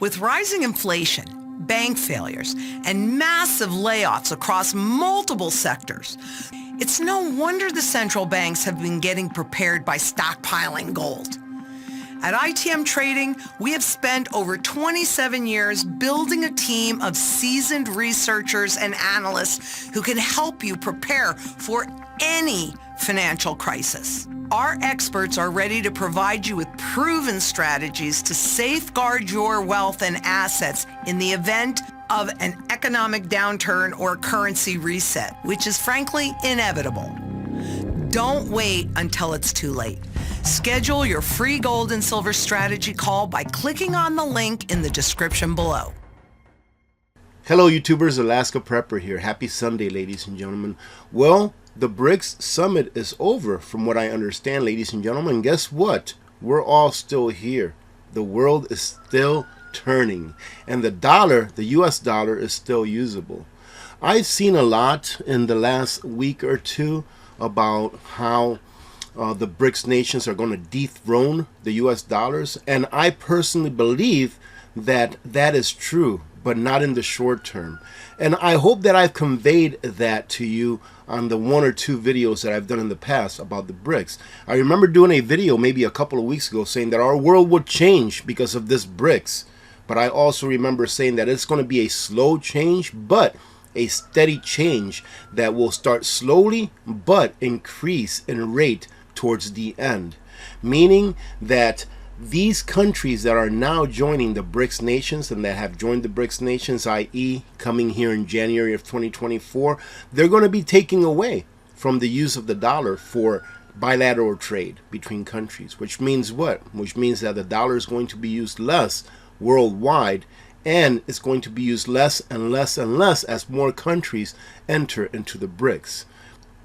With rising inflation, bank failures, and massive layoffs across multiple sectors, it's no wonder the central banks have been getting prepared by stockpiling gold. At ITM Trading, we have spent over 27 years building a team of seasoned researchers and analysts who can help you prepare for any financial crisis. Our experts are ready to provide you with proven strategies to safeguard your wealth and assets in the event of an economic downturn or currency reset, which is frankly inevitable. Don't wait until it's too late. Schedule your free gold and silver strategy call by clicking on the link in the description below. Hello YouTubers, Alaska Prepper here. Happy Sunday, ladies and gentlemen. Well, the BRICS summit is over from what I understand, ladies and gentlemen. Guess what? We're all still here. The world is still turning. And the dollar, the US dollar, is still usable. I've seen a lot in the last week or two about how the BRICS nations are going to dethrone the US dollars. And I personally believe that that is true, but not in the short term. And I hope that I've conveyed that to you on the one or two videos that I've done in the past about the BRICS. I remember doing a video maybe a couple of weeks ago saying that our world would change because of this BRICS. But I also remember saying that it's going to be a slow change, but a steady change that will start slowly but increase in rate towards the end. Meaning that these countries that are now joining the BRICS nations and that have joined the BRICS nations, i.e. coming here in January of 2024, they're going to be taking away from the use of the dollar for bilateral trade between countries. Which means what? Which means that the dollar is going to be used less worldwide, and it's going to be used less and less and less as more countries enter into the BRICS.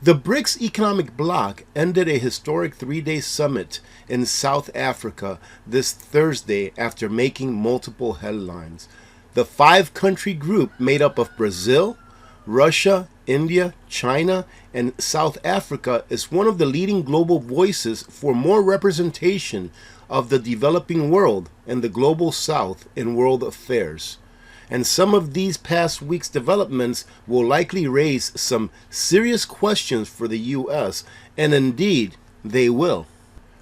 The BRICS economic bloc ended a historic 3-day summit in South Africa this Thursday after making multiple headlines. The 5-country group made up of Brazil, Russia, India, China, and South Africa is one of the leading global voices for more representation of the developing world and the global south in world affairs. And some of these past week's developments will likely raise some serious questions for the U.S., and indeed, they will.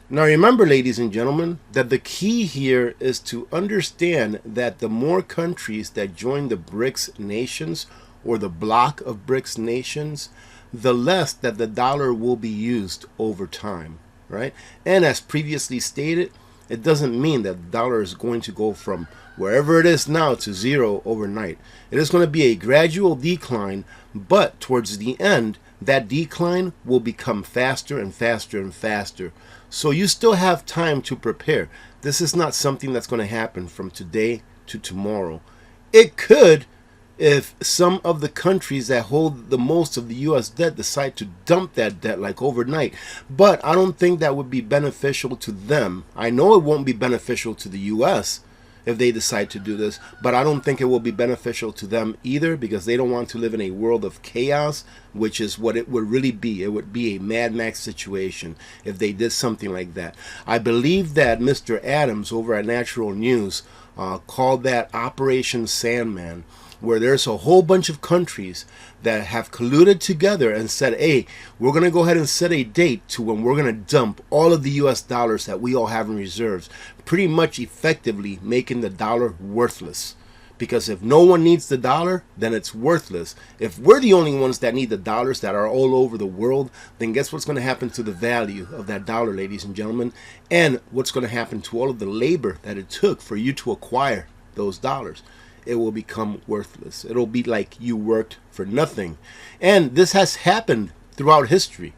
Now remember, ladies and gentlemen, that the key here is to understand that the more countries that join the BRICS nations, or the bloc of BRICS nations, the less that the dollar will be used over time, right? And as previously stated, it doesn't mean that the dollar is going to go from wherever it is now to zero overnight. It is going to be a gradual decline, but towards the end, that decline will become faster and faster and faster. So you still have time to prepare. This is not something that's going to happen from today to tomorrow. It could if some of the countries that hold the most of the U.S. debt decide to dump that debt like overnight. But I don't think that would be beneficial to them. I know it won't be beneficial to the U.S. if they decide to do this, but I don't think it will be beneficial to them either, because they don't want to live in a world of chaos, which is what it would really be. It would be a Mad Max situation if they did something like that. I believe that Mr. Adams over at Natural News called that Operation Sandman, where there's a whole bunch of countries that have colluded together and said, hey, we're going to go ahead and set a date to when we're going to dump all of the US dollars that we all have in reserves, pretty much effectively making the dollar worthless. Because if no one needs the dollar, then it's worthless. If we're the only ones that need the dollars that are all over the world, then guess what's going to happen to the value of that dollar, ladies and gentlemen? And what's going to happen to all of the labor that it took for you to acquire those dollars? It will become worthless. It'll be like you worked for nothing. And this has happened throughout history.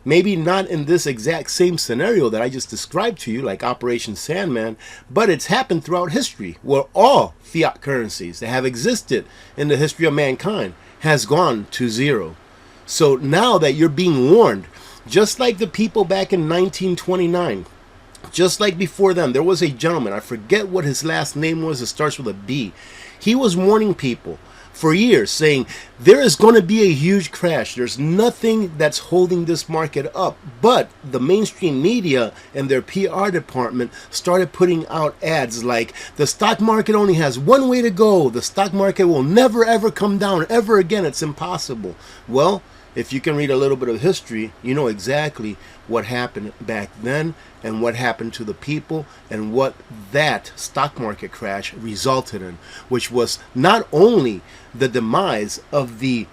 Maybe not in this exact same scenario that I just described to you, like Operation Sandman, but it's happened throughout history, where all fiat currencies that have existed in the history of mankind has gone to zero. So now that you're being warned, just like the people back in 1929, just like before them, there was a gentleman, I forget what his last name was, it starts with a B. He was warning people for years, saying there is going to be a huge crash. There's nothing that's holding this market up. But the mainstream media and their PR department started putting out ads like, the stock market only has one way to go. The stock market will never ever come down ever again. It's impossible. Well, if you can read a little bit of history, you know exactly what happened back then and what happened to the people and what that stock market crash resulted in, which was not only the demise of the,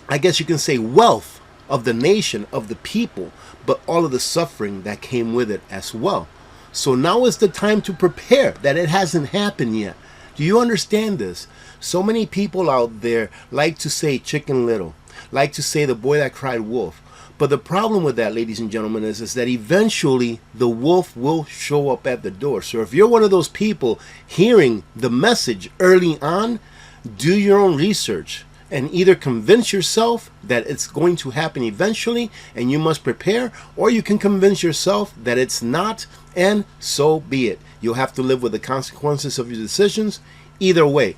I guess you can say, wealth of the nation, of the people, but all of the suffering that came with it as well. So now is the time to prepare that it hasn't happened yet. Do you understand this? So many people out there like to say Chicken Little, like to say the boy that cried wolf. But the problem with that, ladies and gentlemen, is that eventually the wolf will show up at the door. So if you're one of those people hearing the message early on, do your own research and either convince yourself that it's going to happen eventually and you must prepare, or you can convince yourself that it's not, and so be it. You'll have to live with the consequences of your decisions. Either way.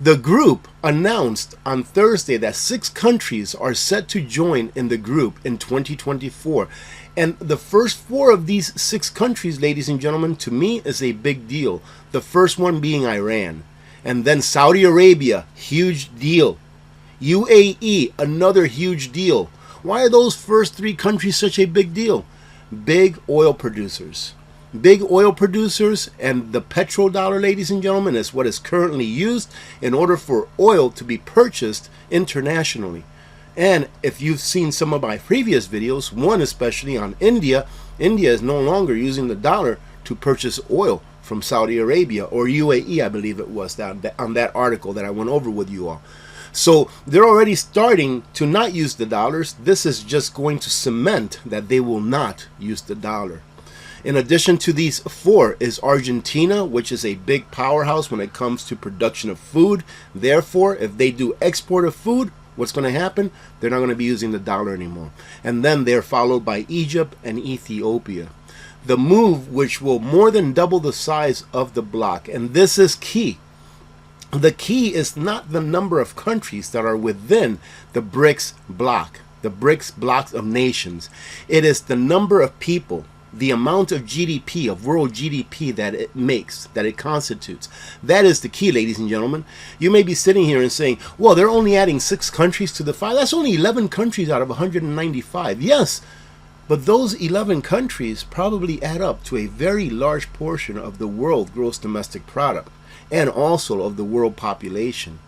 The group announced on Thursday that 6 countries are set to join in the group in 2024. And the first 4 of these 6 countries, ladies and gentlemen, to me is a big deal. The first one being Iran. And then Saudi Arabia, huge deal. UAE, another huge deal. Why are those first 3 countries such a big deal? Big oil producers. Big oil producers, and the petrodollar, ladies and gentlemen, is what is currently used in order for oil to be purchased internationally. And if you've seen some of my previous videos, one especially on India, India is no longer using the dollar to purchase oil from Saudi Arabia, or UAE, I believe it was, that on that article that I went over with you all. So they're already starting to not use the dollars. This is just going to cement that they will not use the dollar. In addition to these 4 is Argentina, which is a big powerhouse when it comes to production of food. Therefore, if they do export of food, what's going to happen? They're not going to be using the dollar anymore. And then they're followed by Egypt and Ethiopia. The move, which will more than double the size of the bloc, and this is key. The key is not the number of countries that are within the BRICS bloc, the BRICS bloc of nations. It is the number of people, the amount of GDP, of world GDP that it makes, that it constitutes. That is the key, ladies and gentlemen. You may be sitting here and saying, well, they're only adding 6 countries to the 5. That's only 11 countries out of 195. Yes, but those 11 countries probably add up to a very large portion of the world gross domestic product and also of the world population.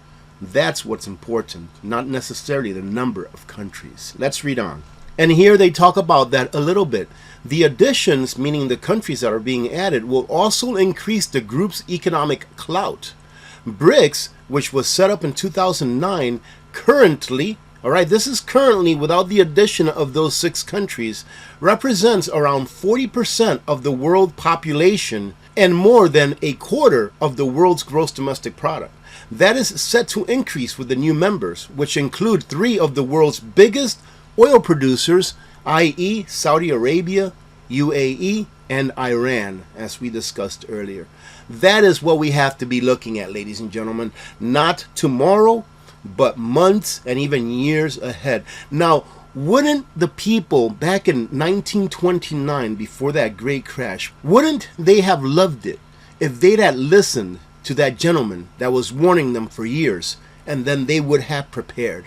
That's what's important, not necessarily the number of countries. Let's read on. And here they talk about that a little bit. The additions, meaning the countries that are being added, will also increase the group's economic clout. BRICS, which was set up in 2009, currently, all right, this is currently without the addition of those 6 countries, represents around 40% of the world population and more than a quarter of the world's gross domestic product. That is set to increase with the new members, which include 3 of the world's biggest oil producers, i.e. Saudi Arabia, UAE, and Iran, as we discussed earlier. That is what we have to be looking at, ladies and gentlemen. Not tomorrow, but months and even years ahead. Now, wouldn't the people back in 1929, before that great crash, wouldn't they have loved it if they'd had listened to that gentleman that was warning them for years, and then they would have prepared?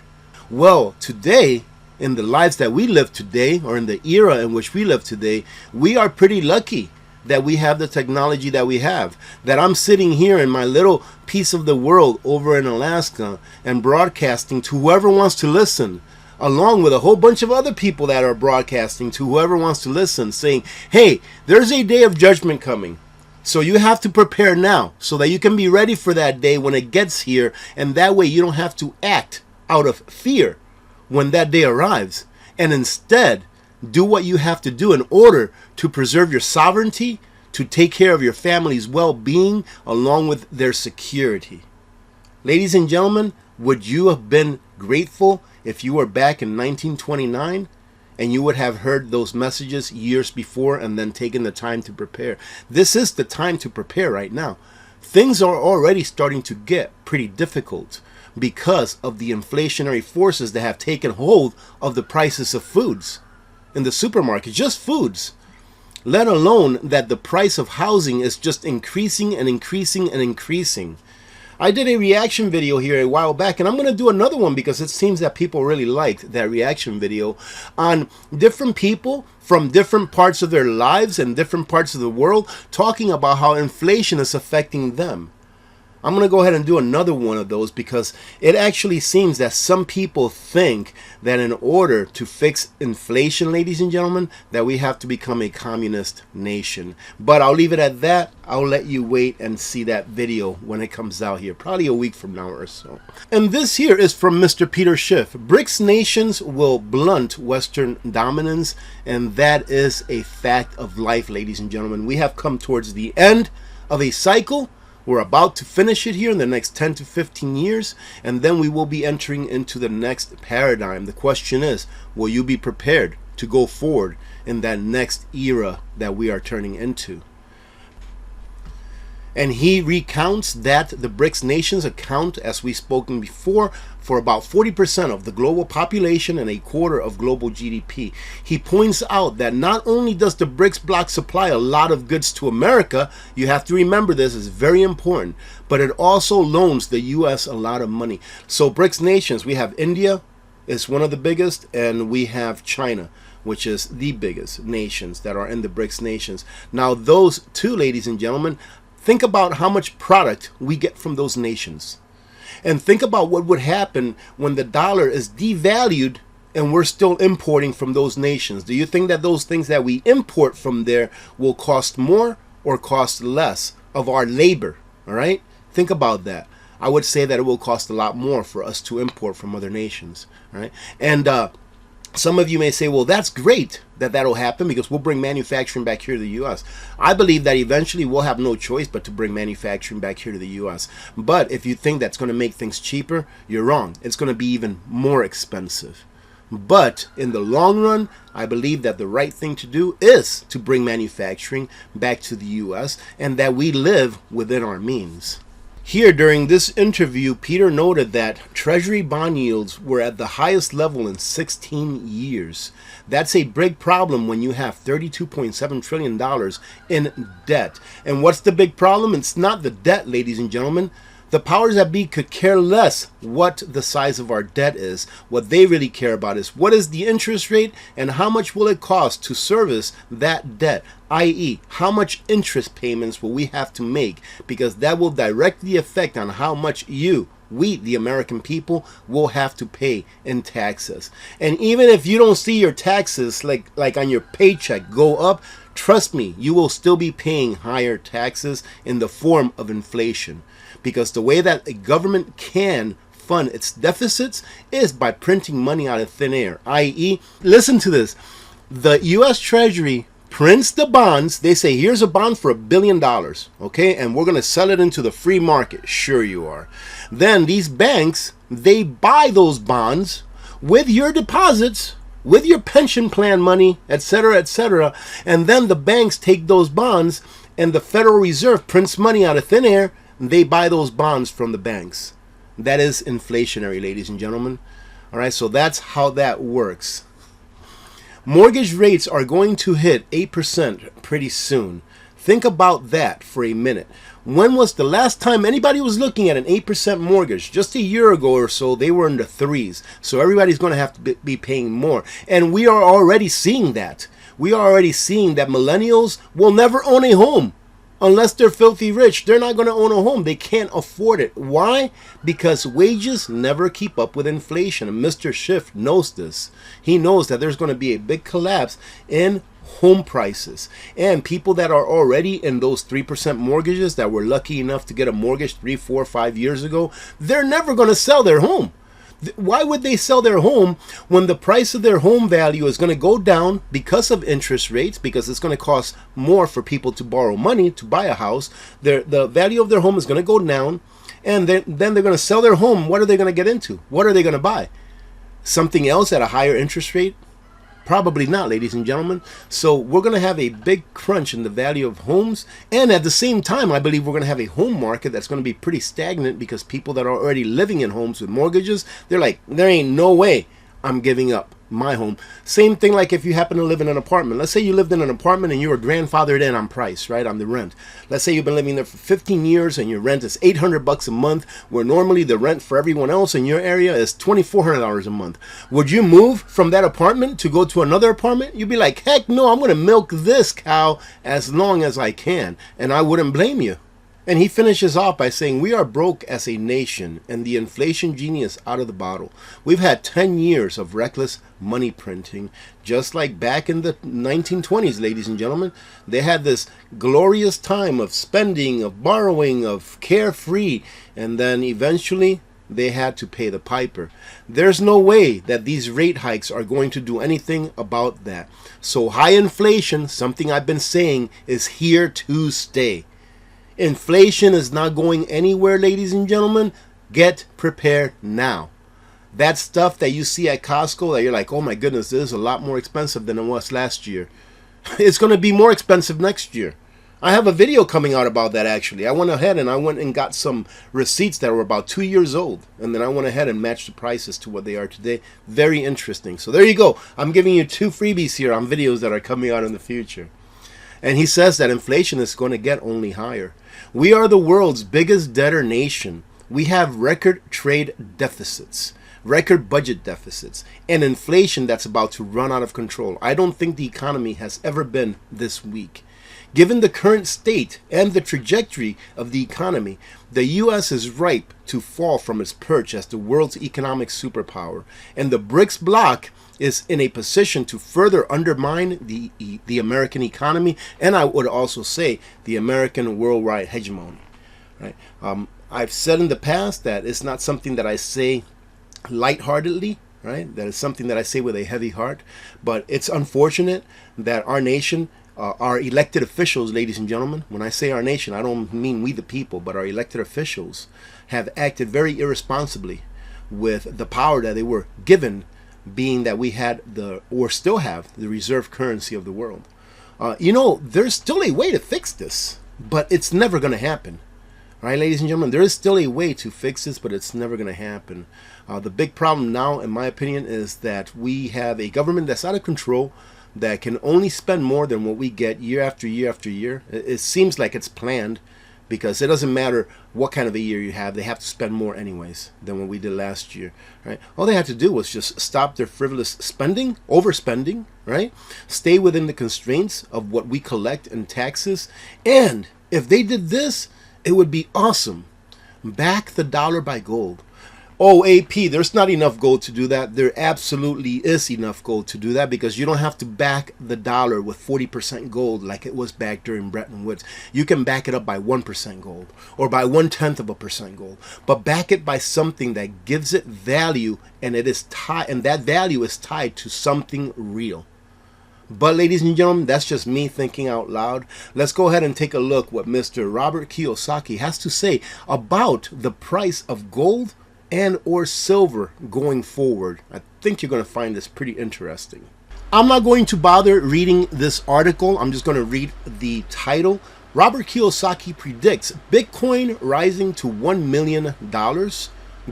Well, today, in the lives that we live today, or in the era in which we live today, we are pretty lucky that we have the technology that we have. That I'm sitting here in my little piece of the world over in Alaska and broadcasting to whoever wants to listen, along with a whole bunch of other people that are broadcasting to whoever wants to listen, saying, hey, there's a day of judgment coming. So you have to prepare now so that you can be ready for that day when it gets here, and that way you don't have to act out of fear when that day arrives, and instead do what you have to do in order to preserve your sovereignty, to take care of your family's well-being along with their security. Ladies and gentlemen, would you have been grateful if you were back in 1929 and you would have heard those messages years before and then taken the time to prepare? This is the time to prepare right now. things are already starting to get pretty difficult because of the inflationary forces that have taken hold of the prices of foods in the supermarket, just foods, let alone that the price of housing is just increasing and increasing and increasing. I did a reaction video here a while back, and I'm going to do another one because it seems that people really liked that reaction video on different people from different parts of their lives and different parts of the world talking about how inflation is affecting them. I'm going to go ahead and do another one of those because it actually seems that some people think that in order to fix inflation, ladies and gentlemen, that we have to become a communist nation. But I'll leave it at that. I'll let you wait and see that video when it comes out here, probably a week from now or so. And this here is from Mr. Peter Schiff. BRICS nations will blunt Western dominance, and that is a fact of life, ladies and gentlemen. We have come towards the end of a cycle. We're about to finish it here in the next 10 to 15 years, and then we will be entering into the next paradigm. The question is, will you be prepared to go forward in that next era that we are turning into? And he recounts that the BRICS nations account, as we've spoken before, for about 40% of the global population and a quarter of global GDP. He points out that not only does the BRICS bloc supply a lot of goods to America, you have to remember this is very important, but it also loans the U.S. a lot of money. So BRICS nations, we have India, is one of the biggest, and we have China, which is the biggest nations that are in the BRICS nations. Now those two, ladies and gentlemen, think about how much product we get from those nations. And think about what would happen when the dollar is devalued and we're still importing from those nations. Do you think that those things that we import from there will cost more or cost less of our labor? All right? Think about that. I would say that it will cost a lot more for us to import from other nations. All right? And some of you may say, well, that's great that that'll happen because we'll bring manufacturing back here to the U.S. I believe that eventually we'll have no choice but to bring manufacturing back here to the U.S. But if you think that's going to make things cheaper, you're wrong. It's going to be even more expensive. But in the long run, I believe that the right thing to do is to bring manufacturing back to the U.S. and that we live within our means. Here, during this interview, Peter noted that Treasury bond yields were at the highest level in 16 years. That's a big problem when you have $32.7 trillion in debt. And what's the big problem? It's not the debt, ladies and gentlemen. The powers that be could care less what the size of our debt is. What they really care about is what is the interest rate and how much will it cost to service that debt, i.e., how much interest payments will we have to make, because that will directly affect on how much we, the American people, will have to pay in taxes. And even if you don't see your taxes like on your paycheck go up, trust me, you will still be paying higher taxes in the form of inflation. Because the way that a government can fund its deficits is by printing money out of thin air, i.e., listen to this, the U.S. Treasury prints the bonds. They say, here's a bond for $1 billion, okay, and we're going to sell it into the free market. Sure you are. Then these banks, they buy those bonds with your deposits, with your pension plan money, etc., and then the banks take those bonds and the Federal Reserve prints money out of thin air. They buy those bonds from the banks. That is inflationary, ladies and gentlemen. All right, so that's how that works. Mortgage rates are going to hit 8% pretty soon. Think about that for a minute. When was the last time anybody was looking at an 8% mortgage? Just a year ago or so, they were in the 3s. So everybody's going to have to be paying more. And we are already seeing that. We are already seeing that millennials will never own a home. Unless they're filthy rich, they're not going to own a home. They can't afford it. Why? Because wages never keep up with inflation. And Mr. Schiff knows this. He knows that there's going to be a big collapse in home prices. And people that are already in those 3% mortgages that were lucky enough to get a mortgage 3, 4, 5 years ago, they're never going to sell their home. Why would they sell their home when the price of their home value is going to go down because of interest rates, because it's going to cost more for people to borrow money to buy a house? The value of their home is going to go down, and then they're going to sell their home. What are they going to get into? What are they going to buy? Something else at a higher interest rate? Probably not, ladies and gentlemen. So we're going to have a big crunch in the value of homes. And at the same time, I believe we're going to have a home market that's going to be pretty stagnant because people that are already living in homes with mortgages, they're like, there ain't no way I'm giving up my home. Same thing like if you happen to live in an apartment. Let's say you lived in an apartment and you were grandfathered in on price, right, on the rent. Let's say you've been living there for 15 years and your rent is $800 a month, where normally the rent for everyone else in your area is $2,400 a month. Would you move from that apartment to go to another apartment? You'd be like, heck no, I'm going to milk this cow as long as I can. And I wouldn't blame you. And he finishes off by saying, we are broke as a nation and the inflation genie is out of the bottle. We've had 10 years of reckless money printing, just like back in the 1920s, ladies and gentlemen. They had this glorious time of spending, of borrowing, of carefree, and then eventually they had to pay the piper. There's no way that these rate hikes are going to do anything about that. So high inflation, something I've been saying, is here to stay. Inflation is not going anywhere, ladies and gentlemen. Get prepared now. That stuff that you see at Costco that you're like, oh my goodness, this is a lot more expensive than it was last year. It's going to be more expensive next year. I have a video coming out about that actually. I went ahead and I went and got some receipts that were about 2 years old. And then I went ahead and matched the prices to what they are today. Very interesting. So there you go. I'm giving you 2 freebies here on videos that are coming out in the future. And he says that inflation is going to get only higher. We are the world's biggest debtor nation. We have record trade deficits, record budget deficits, and inflation that's about to run out of control. I don't think the economy has ever been this weak. Given the current state and the trajectory of the economy, the U.S. is ripe to fall from its perch as the world's economic superpower, and the BRICS bloc is in a position to further undermine the American economy, and I would also say the American worldwide hegemony. Right? I've said in the past that it's not something that I say lightheartedly, right? That is something that I say with a heavy heart, but it's unfortunate that our nation, our elected officials, ladies and gentlemen, when I say our nation, I don't mean we the people, but our elected officials have acted very irresponsibly with the power that they were given, being that we had or still have the reserve currency of the world. There's still a way to fix this, but it's never going to happen. Right, ladies and gentlemen, there is still a way to fix this, but it's never going to happen. The big problem now, in my opinion, is that we have a government that's out of control, that can only spend more than what we get year after year after year. It seems like it's planned, because it doesn't matter what kind of a year you have, they have to spend more anyways than what we did last year, right? All they had to do was just stop their frivolous spending, overspending, right? Stay within the constraints of what we collect in taxes. And if they did this, it would be awesome. Back the dollar by gold. Oh, AP, there's not enough gold to do that. There absolutely is enough gold to do that, because you don't have to back the dollar with 40% gold like it was back during Bretton Woods. You can back it up by 1% gold or by 0.1% gold, but back it by something that gives it value, and it is tied, and that value is tied to something real. But ladies and gentlemen, that's just me thinking out loud. Let's go ahead and take a look what Mr. Robert Kiyosaki has to say about the price of gold and or silver going forward. I think you're going to find this pretty interesting. I'm not going to bother reading this article. I'm just going to read the title. Robert Kiyosaki predicts Bitcoin rising to $1 million,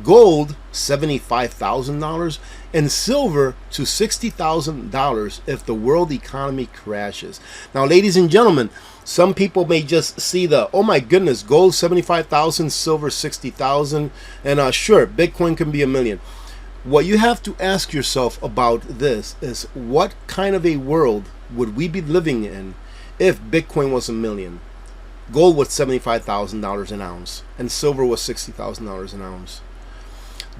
gold $75,000, and silver to $60,000 if the world economy crashes. Now, ladies and gentlemen, some people may just see oh my goodness, gold 75,000, silver 60,000, and sure, Bitcoin can be $1 million. What you have to ask yourself about this is, what kind of a world would we be living in if Bitcoin was $1 million, gold was $75,000 an ounce, and silver was $60,000 an ounce?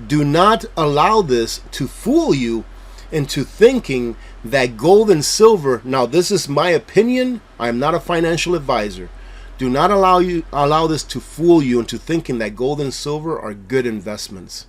Do not allow this to fool you into thinking that gold and silver, now this is my opinion, I am not a financial advisor. Do not allow this to fool you into thinking that gold and silver are good investments.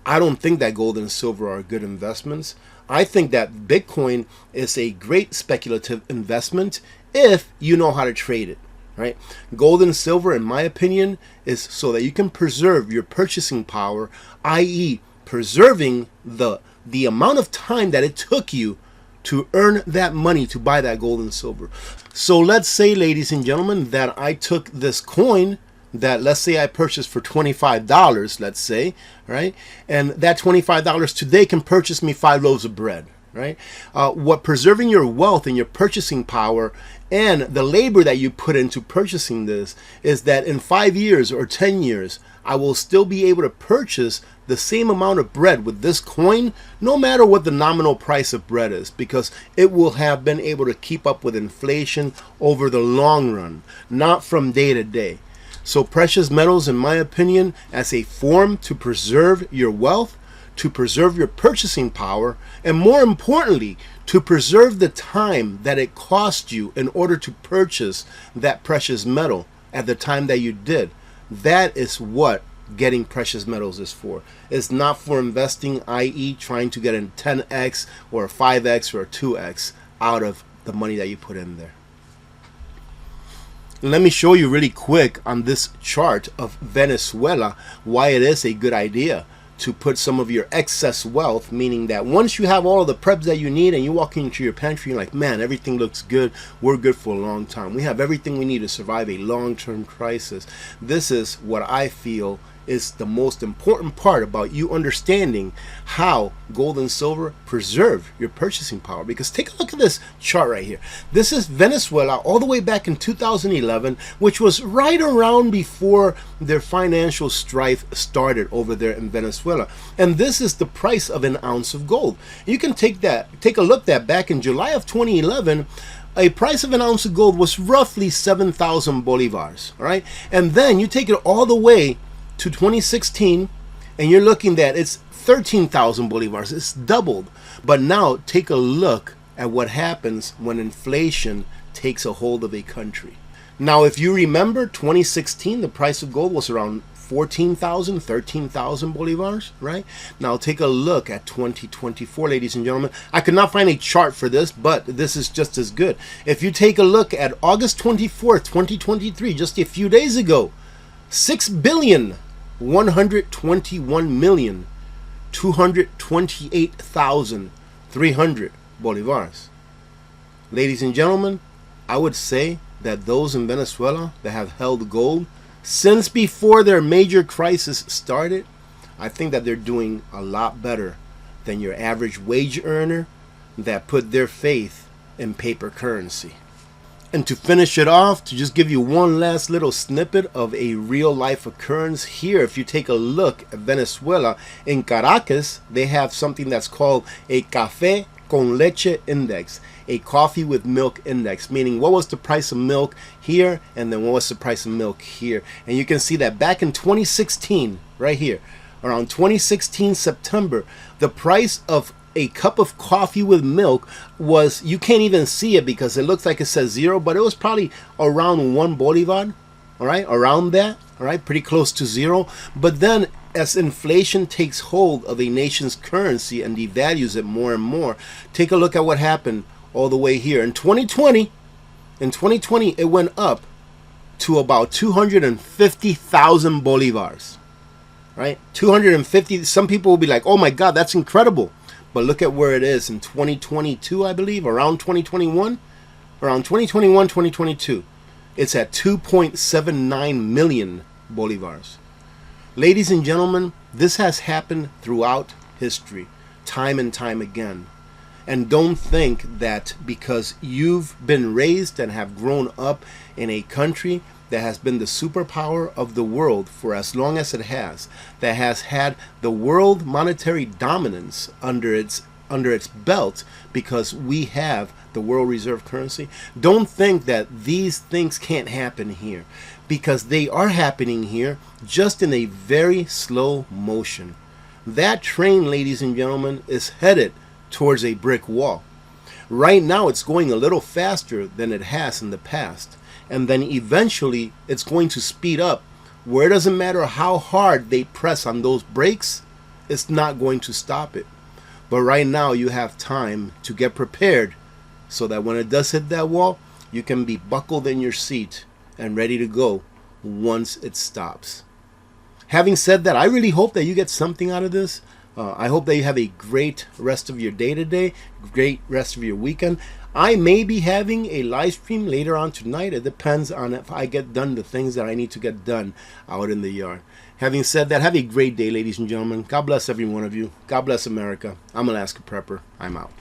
I don't think that gold and silver are good investments. I think that Bitcoin is a great speculative investment if you know how to trade it. Right? Gold and silver, in my opinion, is so that you can preserve your purchasing power, i.e. preserving the amount of time that it took you to earn that money to buy that gold and silver. So let's say, ladies and gentlemen, that I took this coin that, let's say, I purchased for $25, let's say, right? And that $25 today can purchase me 5 loaves of bread, right? What preserving your wealth and your purchasing power and the labor that you put into purchasing this is that in 5 years or 10 years, I will still be able to purchase the same amount of bread with this coin, no matter what the nominal price of bread is, because it will have been able to keep up with inflation over the long run, not from day to day. So precious metals, in my opinion, as a form to preserve your wealth, to preserve your purchasing power, and more importantly, to preserve the time that it cost you in order to purchase that precious metal at the time that you did. That is what getting precious metals is for. It's not for investing, i.e. trying to get a 10x or a 5x or a 2x out of the money that you put in there. Let me show you really quick on this chart of Venezuela why it is a good idea to put some of your excess wealth, meaning that once you have all of the preps that you need and you walk into your pantry, you're like, man, everything looks good. We're good for a long time. We have everything we need to survive a long-term crisis. This is what I feel is the most important part about you understanding how gold and silver preserve your purchasing power. Because take a look at this chart right here. This is Venezuela all the way back in 2011, which was right around before their financial strife started over there in Venezuela. And this is the price of an ounce of gold. You can take a look at that back in July of 2011. A price of an ounce of gold was roughly 7,000 bolivars, all right? And then you take it all the way to 2016 and you're looking at it's 13,000 bolivars. It's doubled. But now take a look at what happens when inflation takes a hold of a country. Now, if you remember 2016, the price of gold was around 14,000, 13,000 bolivars, right? Now take a look at 2024, ladies and gentlemen. I could not find a chart for this, but this is just as good. If you take a look at August 24th, 2023, just a few days ago, 6,121,228,300 bolivars. Ladies and gentlemen, I would say that those in Venezuela that have held gold since before their major crisis started, I think that they're doing a lot better than your average wage earner that put their faith in paper currency. And to finish it off, to just give you one last little snippet of a real life occurrence here, if you take a look at Venezuela, in Caracas, they have something that's called a café con leche index, a coffee with milk index, meaning what was the price of milk here and then what was the price of milk here. And you can see that back in 2016, right here, around 2016 September, the price of a cup of coffee with milk was, you can't even see it because it looks like it says 0, but it was probably around 1 bolivar, all right, around that, all right, pretty close to 0. But then as inflation takes hold of a nation's currency and devalues it more and more, take a look at what happened all the way here. In 2020, it went up to about 250,000 bolivars, right? 250, some people will be like, oh my God, that's incredible. But look at where it is in 2022, I believe, around 2021, 2022. It's at 2.79 million bolivars. Ladies and gentlemen, this has happened throughout history, time and time again. And don't think that because you've been raised and have grown up in a country that has been the superpower of the world for as long as it has, that has had the world monetary dominance under its belt because we have the world reserve currency. Don't think that these things can't happen here, because they are happening here, just in a very slow motion. That train, ladies and gentlemen, is headed towards a brick wall. Right now it's going a little faster than it has in the past, and then eventually it's going to speed up where it doesn't matter how hard they press on those brakes, it's not going to stop it. But right now you have time to get prepared so that when it does hit that wall, you can be buckled in your seat and ready to go once it stops. Having said that, I really hope that you get something out of this. I hope that you have a great rest of your day today, great rest of your weekend. I may be having a live stream later on tonight. It depends on if I get done the things that I need to get done out in the yard. Having said that, have a great day, ladies and gentlemen. God bless every one of you. God bless America. I'm Alaska Prepper. I'm out.